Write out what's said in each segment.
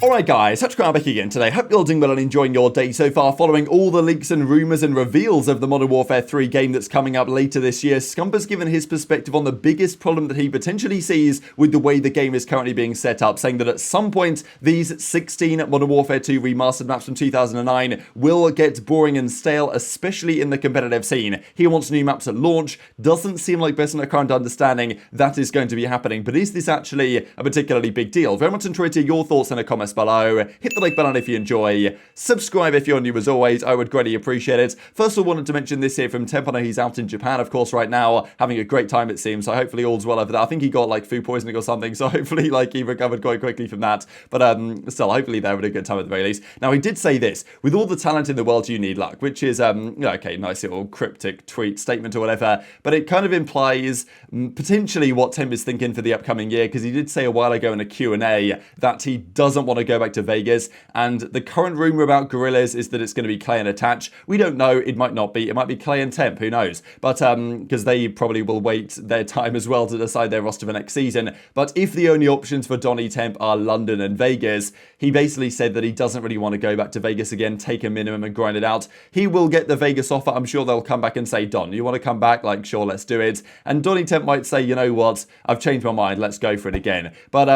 Alright guys, TacticalRab back again today. Hope you're all doing well and enjoying your day so far. Following all the leaks and rumours and reveals of the Modern Warfare 3 game that's coming up later this year, Scump has given his perspective on the biggest problem that he potentially sees with the way the game is currently being set up, saying that at some point these 16 Modern Warfare 2 remastered maps from 2009 will get boring and stale, especially in the competitive scene. He wants new maps at launch. Doesn't seem like, based on our current understanding, that is going to be happening. But is this actually a particularly big deal? Very much enjoyed to hear your thoughts in the comments below. Hit the like button if you enjoy. Subscribe if you're new as always. I would greatly appreciate it. First of all, wanted to mention this here from Temp. I know he's out in Japan, of course, right now, having a great time, it seems. So hopefully all's well over there. I think he got like food poisoning or something. So hopefully he recovered quite quickly from that. But still, hopefully they're having a good time at the very least. Now, he did say this: with all the talent in the world, you need luck, which is, okay, nice little cryptic tweet statement or whatever. But it kind of implies potentially what Temp is thinking for the upcoming year, because he did say a while ago in a Q&A that he doesn't want to go back to Vegas, and the current rumor about Gorillas is that it's going to be Clay and Attach. We don't know, it might not be, it might be Clay and Temp, who knows, but because they probably will wait their time as well to decide their roster for next season. But if the only options for Donnie Temp are London and Vegas, he basically said that he doesn't really want to go back to Vegas again, take a minimum and grind it out. He will get the Vegas offer. I'm sure they'll come back and say, Don, you want to come back? Like, sure, let's do it. And Donnie Temp might say, you know what, I've changed my mind, let's go for it again. But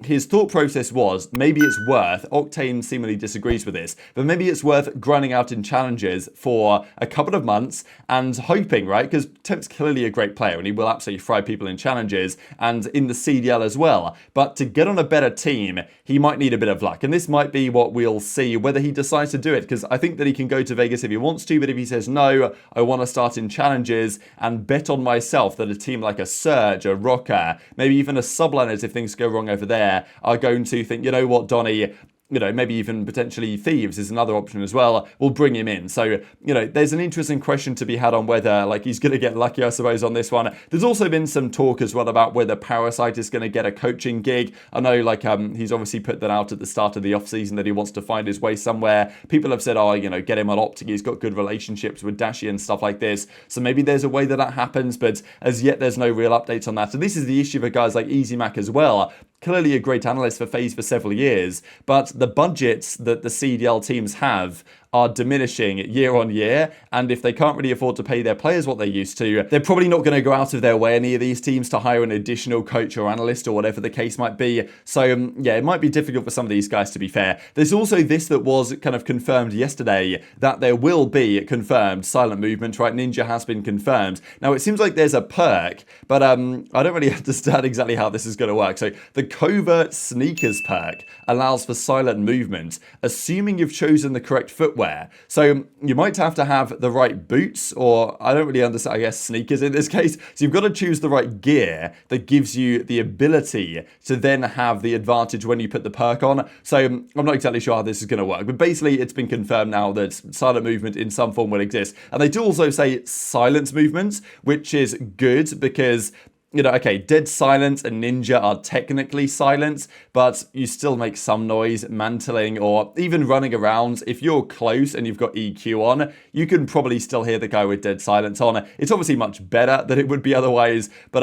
his thought process was, maybe it's worth, Octane seemingly disagrees with this, but maybe it's worth grinding out in challenges for a couple of months and hoping, right, because Temp's clearly a great player and he will absolutely fry people in challenges and in the CDL as well. But to get on a better team, he might need a bit of luck, and this might be what we'll see, whether he decides to do it, because I think that he can go to Vegas if he wants to, but if he says, no, I want to start in challenges and bet on myself that a team like a Surge, a Rocker, maybe even a Subliners, if things go wrong over there, are going to think, you know what, Donnie, you know, maybe even potentially Thieves is another option as well, we'll bring him in. So, you know, there's an interesting question to be had on whether, like, he's going to get lucky, I suppose, on this one. There's also been some talk as well about whether Parasite is going to get a coaching gig. I know, like, he's obviously put that out at the start of the off-season that he wants to find his way somewhere. People have said, oh, you know, get him on OpTic. He's got good relationships with Dashy and stuff like this. So maybe there's a way that that happens, but as yet, there's no real updates on that. So this is the issue for guys like easyMac as well. Clearly a great analyst for FaZe for several years, but the budgets that the CDL teams have are diminishing year on year, and if they can't really afford to pay their players what they used to, they're probably not going to go out of their way, any of these teams, to hire an additional coach or analyst or whatever the case might be. So yeah, it might be difficult for some of these guys, to be fair. There's also this that was kind of confirmed yesterday, that there will be confirmed silent movement, right? Ninja has been confirmed. Now it seems like there's a perk, but I don't really understand exactly how this is going to work. So the covert sneakers perk allows for silent movement, assuming you've chosen the correct footwear. So you might have to have the right boots, or I don't really understand, I guess sneakers in this case. So you've got to choose the right gear that gives you the ability to then have the advantage when you put the perk on. So I'm not exactly sure how this is going to work, but basically it's been confirmed now that silent movement in some form will exist. And they do also say silence movement, which is good because, you know, okay, dead silence and ninja are technically silent, but you still make some noise mantling or even running around. If you're close and you've got EQ on, you can probably still hear the guy with dead silence on. It's obviously much better than it would be otherwise, but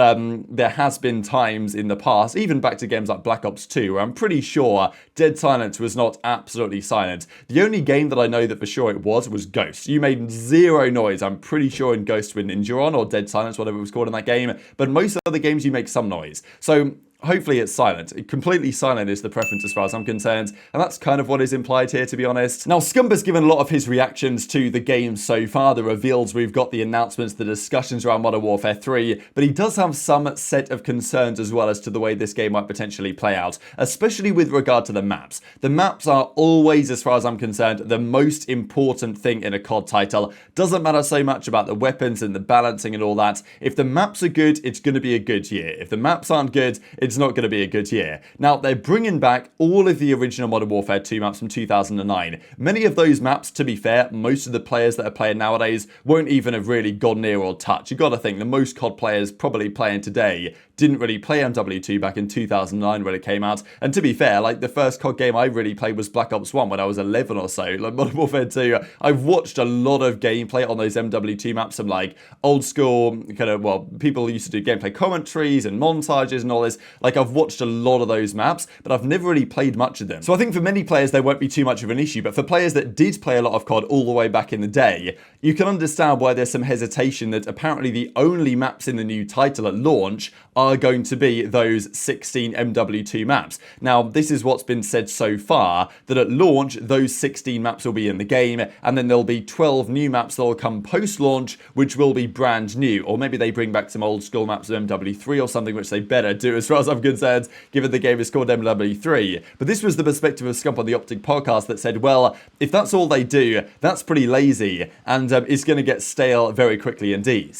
there has been times in the past, even back to games like Black Ops 2, where I'm pretty sure dead silence was not absolutely silent. The only game that I know that for sure it was Ghost. You made zero noise, I'm pretty sure, in Ghost with ninja on, or dead silence, whatever it was called in that game, but most other games you make some noise. So hopefully it's silent. Completely silent is the preference as far as I'm concerned, and that's kind of what is implied here, to be honest. Now, Scump has given a lot of his reactions to the game so far, the reveals, we've got the announcements, the discussions around Modern Warfare 3, but he does have some set of concerns as well as to the way this game might potentially play out, especially with regard to the maps. The maps are always, as far as I'm concerned, the most important thing in a COD title. Doesn't matter so much about the weapons and the balancing and all that. If the maps are good, it's going to be a good year. If the maps aren't good, it's not going to be a good year. Now, they're bringing back all of the original Modern Warfare 2 maps from 2009. Many of those maps, to be fair, most of the players that are playing nowadays won't even have really gone near or touched. You've got to think the most COD players probably playing today didn't really play MWIII back in 2009 when it came out. And to be fair, like, the first COD game I really played was Black Ops 1 when I was 11 or so. Like, Modern Warfare 2, I've watched a lot of gameplay on those MWIII maps, some like old school kind of, well, people used to do gameplay commentaries and montages and all this. Like, I've watched a lot of those maps, but I've never really played much of them. So I think for many players, there won't be too much of an issue, but for players that did play a lot of COD all the way back in the day, you can understand why there's some hesitation that apparently the only maps in the new title at launch are going to be those 16 MW2 maps. Now, this is what's been said so far, that at launch, those 16 maps will be in the game, and then there'll be 12 new maps that will come post-launch, which will be brand new. Or maybe they bring back some old school maps of MW3 or something, which they better do as far as I'm concerned, given the game is called MWIII. But this was the perspective of Scump on the OpTic podcast that said, well, if that's all they do, that's pretty lazy, and it's going to get stale very quickly indeed.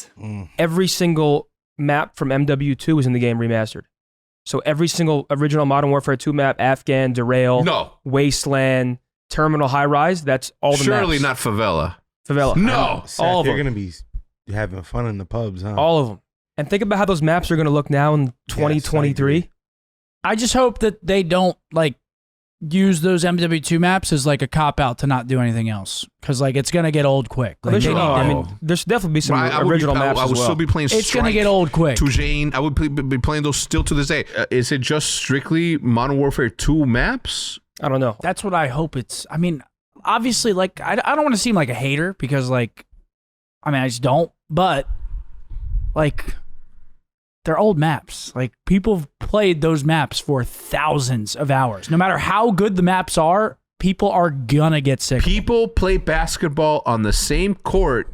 Every single map from MW2 is in the game remastered. So every single original Modern Warfare 2 map, Afghan, Derail, Wasteland, Terminal, High Rise, that's all the maps. Surely not Favela. No. All of them. They're going to be having fun in the pubs, huh? All of them. And think about how those maps are going to look now in 2023. Yes, I just hope that they don't, like, use those MW2 maps as like a cop-out to not do anything else. Because, like, it's going to get old quick. Like, I mean, there's definitely be some original maps I would as well. still be playing Strike. It's going to get old quick. Tujane, I would be playing those still to this day. Is it just strictly Modern Warfare 2 maps? I don't know. That's what I hope it's... I mean, obviously, like, I don't want to seem like a hater because, like, I mean, I just don't. But, like... they're old maps. Like, people have played those maps for thousands of hours. No matter how good the maps are, people are gonna get sick. People play basketball on the same court.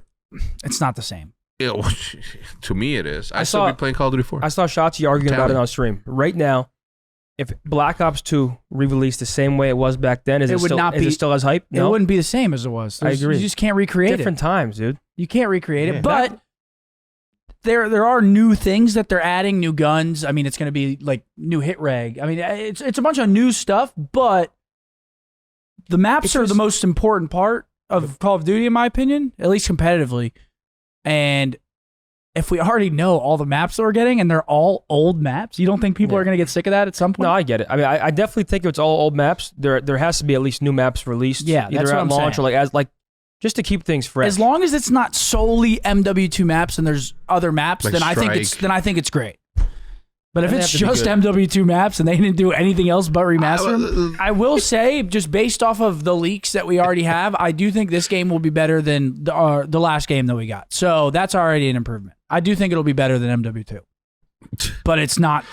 It's not the same. To me, it is. I still be playing Call of Duty 4. I saw Shotzzy arguing about it on stream. Right now, if Black Ops 2 re-released the same way it was back then, is it still as hype? No? It wouldn't be the same as it was. I agree. You just can't recreate it. Different times, dude. You can't recreate it, but... There are new things that they're adding, new guns. I mean, it's going to be like new hit reg. I mean, it's a bunch of new stuff, but the maps are the most important part of Call of Duty, in my opinion, at least competitively. And if we already know all the maps that we're getting and they're all old maps, you don't think people are going to get sick of that at some point? No, I get it. I mean, I definitely think if it's all old maps, there has to be at least new maps released. Yeah, that's either what at I'm launch saying. or just to keep things fresh. As long as it's not solely MW2 maps and there's other maps, like then I think it's great. But if it's just MW2 maps and they didn't do anything else but remaster them, I will say, just based off of the leaks that we already have, I do think this game will be better than the last game that we got. So that's already an improvement. I do think it'll be better than MW2. But it's not,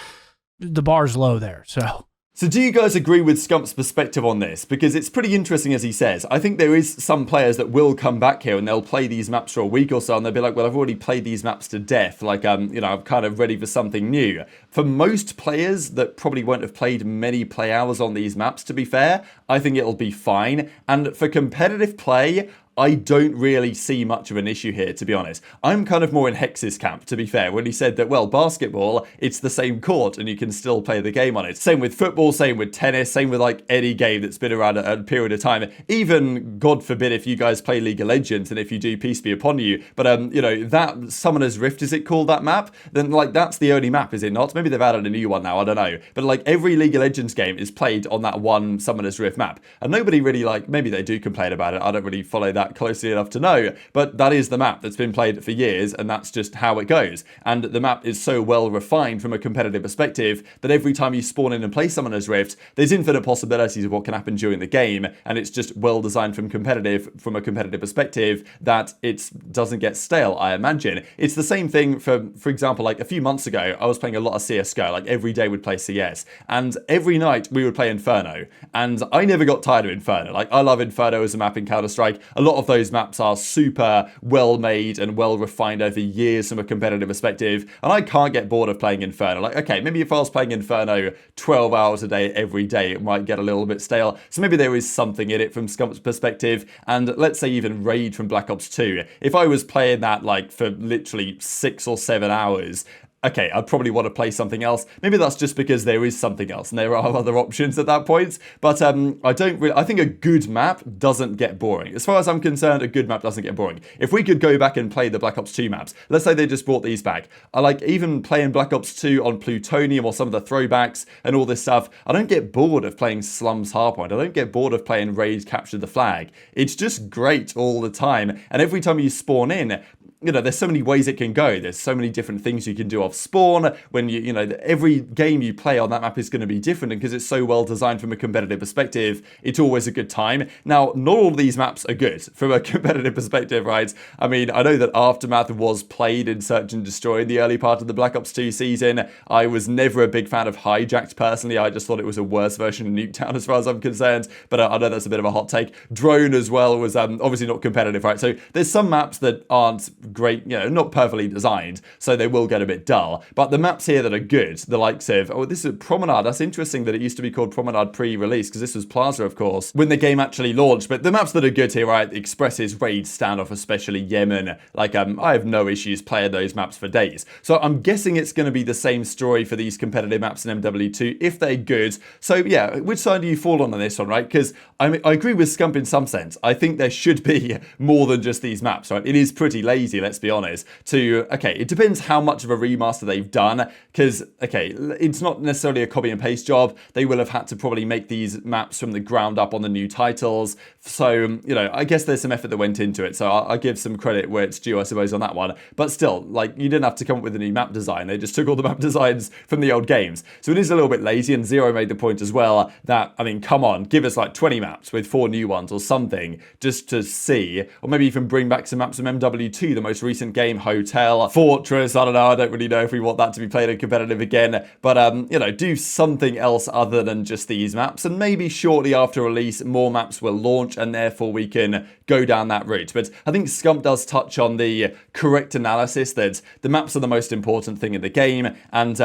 the bar's low there, so... So do you guys agree with Scump's perspective on this? Because it's pretty interesting, as he says. I think there is some players that will come back here and they'll play these maps for a week or so and they'll be like, well, I've already played these maps to death. Like, I'm kind of ready for something new. For most players that probably won't have played many play hours on these maps, to be fair, I think it'll be fine. And for competitive play, I don't really see much of an issue here, to be honest. I'm kind of more in Hex's camp, to be fair, when he said that, well, basketball, it's the same court and you can still play the game on it. Same with football, same with tennis, same with like any game that's been around a period of time. Even, God forbid, if you guys play League of Legends, and if you do, peace be upon you. But, that Summoner's Rift, is it called that map? Then, like, that's the only map, is it not? Maybe they've added a new one now, I don't know. But, like, every League of Legends game is played on that one Summoner's Rift map. And nobody really, like, maybe they do complain about it. I don't really follow that closely enough to know, but that is the map that's been played for years, and that's just how it goes. And the map is so well refined from a competitive perspective that every time you spawn in and play Summoner's Rift, there's infinite possibilities of what can happen during the game, and it's just well designed from a competitive perspective that it doesn't get stale, I imagine. It's the same thing for example, like a few months ago, I was playing a lot of CSGO, like every day we'd play CS, and every night we would play Inferno, and I never got tired of Inferno. Like, I love Inferno as a map in Counter-Strike. A lot of those maps are super well made and well refined over years from a competitive perspective, and I can't get bored of playing Inferno. Like, okay, maybe if I was playing Inferno 12 hours a day every day, it might get a little bit stale. So maybe there is something in it from Scump's perspective. And let's say even Raid from Black Ops 2, if I was playing that like for literally 6 or 7 hours, okay, I'd probably want to play something else. Maybe that's just because there is something else and there are other options at that point. But I think a good map doesn't get boring. As far as I'm concerned, a good map doesn't get boring. If we could go back and play the Black Ops 2 maps, let's say they just brought these back. I like even playing Black Ops 2 on Plutonium or some of the throwbacks and all this stuff. I don't get bored of playing Slums Hardpoint. I don't get bored of playing Raid Capture the Flag. It's just great all the time. And every time you spawn in, you know, there's so many ways it can go. There's so many different things you can do off spawn. When you know, every game you play on that map is going to be different, and because it's so well designed from a competitive perspective, it's always a good time. Now, not all of these maps are good from a competitive perspective, right? I mean, I know that Aftermath was played in Search and Destroy in the early part of the Black Ops 2 season. I was never a big fan of Hijacked personally. I just thought it was a worse version of Nuketown as far as I'm concerned, but I know that's a bit of a hot take. Drone as well was obviously not competitive, right? So there's some maps that aren't great, you know, not perfectly designed, so they will get a bit dull. But the maps here that are good, the likes of, oh, this is Promenade. That's interesting that it used to be called Promenade pre-release, because this was Plaza, of course, when the game actually launched. But the maps that are good here, right? Expresses, Raid, Standoff, especially Yemen. Like, I have no issues playing those maps for days. So I'm guessing it's going to be the same story for these competitive maps in MW2 if they're good. So yeah, which side do you fall on this one, right? Because I agree with Scump in some sense. I think there should be more than just these maps, right? It is pretty lazy, let's be honest. Okay, it depends how much of a remaster they've done, because, okay, it's not necessarily a copy and paste job. They will have had to probably make these maps from the ground up on the new titles. So, you know, I guess there's some effort that went into it. So I'll give some credit where it's due, I suppose, on that one. But still, like, you didn't have to come up with a new map design. They just took all the map designs from the old games. So it is a little bit lazy, and Zero made the point as well that, I mean, come on, give us like 20 maps with 4 new ones or something just to see, or maybe even bring back some maps from MW2, the most recent game, Hotel, Fortress, I don't know, I don't really know if we want that to be played in competitive again, but, you know, do something else other than just these maps, and maybe shortly after release, more maps will launch, and therefore we can go down that route. But I think Scump does touch on the correct analysis that the maps are the most important thing in the game, and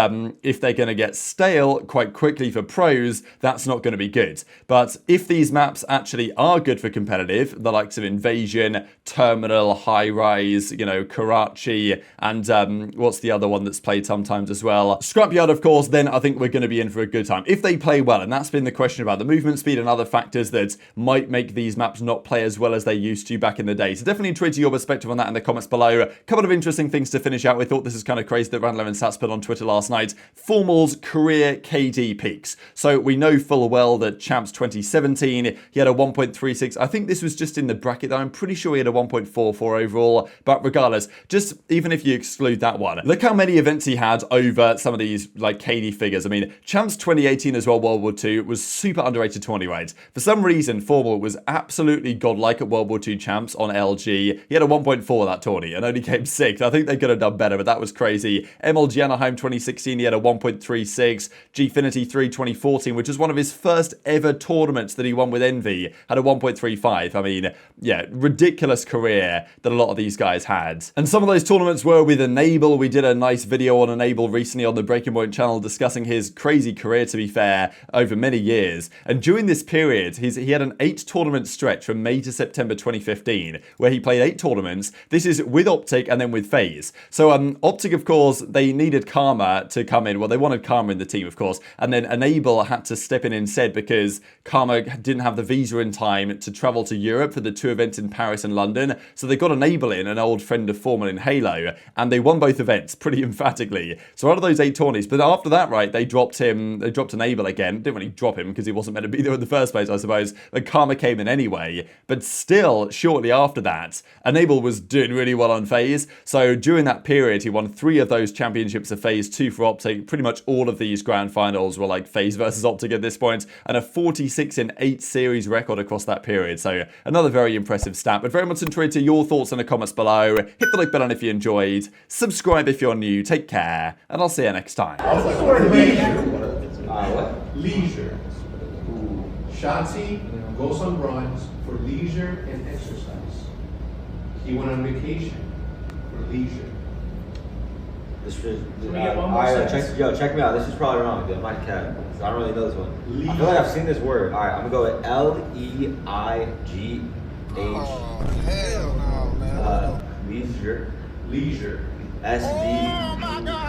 if they're going to get stale quite quickly for pros, that's not going to be good. But if these maps actually are good for competitive, the likes of Invasion, Terminal, High Rise, you know, Karachi, and what's the other one that's played sometimes as well? Scrapyard, of course, then I think we're going to be in for a good time. If they play well, and that's been the question about the movement speed and other factors that might make these maps not play as well as they used to back in the day. So definitely tweet your perspective on that in the comments below. A couple of interesting things to finish out with. Thought this is kind of crazy that Random Sats put on Twitter last night. Formal's career KD peaks. So we know full well that Champs 2017, he had a 1.36. I think this was just in the bracket though. I'm pretty sure he had a 1.44 overall. But regardless, just even if you exclude that one, look how many events he had over some of these like KD figures. I mean, Champs 2018 as well, World War II, was super underrated 20 right? For some reason, Formal was absolutely godlike at World War II Champs on LG. He had a 1.4 that tourney and only came 6th. I think they could have done better, but that was crazy. MLG Anaheim 2016, he had a 1.36. Gfinity 3 2014, which was one of his first ever tournaments that he won with Envy, had a 1.35. I mean, yeah, ridiculous career that a lot of these guys had. And some of those tournaments were with Enable. We did a nice video on Enable recently on the Breaking Point channel discussing his crazy career, to be fair, over many years. And during this period, he had an 8-tournament stretch from May to September 2015, where he played 8 tournaments. This is with OpTic and then with FaZe. So OpTic, of course, they needed Karma to come in. Well, they wanted Karma in the team, of course. And then Enable had to step in instead because Karma didn't have the visa in time to travel to Europe for the 2 events in Paris and London. So they got Enable in, an old friend of Formal in Halo, and they won both events pretty emphatically. So out of those 8 tourneys, but after that, right, they dropped Enable again. Didn't really drop him because he wasn't meant to be there in the first place, I suppose. But Karma came in anyway. But still, shortly after that, Enable was doing really well on FaZe. So during that period, he won 3 of those championships of FaZe, 2 for OpTic. Pretty much all of these grand finals were like FaZe versus OpTic at this point, and a 46 in 8 series record across that period. So another very impressive stat. But very much interested to your thoughts in the comments below. Hit the like button if you enjoyed. Subscribe if you're new. Take care, and I'll see you next time. Leisure. Shotzzy goes on runs for leisure and exercise. He went on vacation for leisure. Check me out. This is probably wrong, dude. I might cap. I don't really know this one. Leisure. I feel like I've seen this word. All right, I'm gonna go with L-E-I-G-H. Oh, hell no, man. Leisure. Leisure. S-D. Oh my God.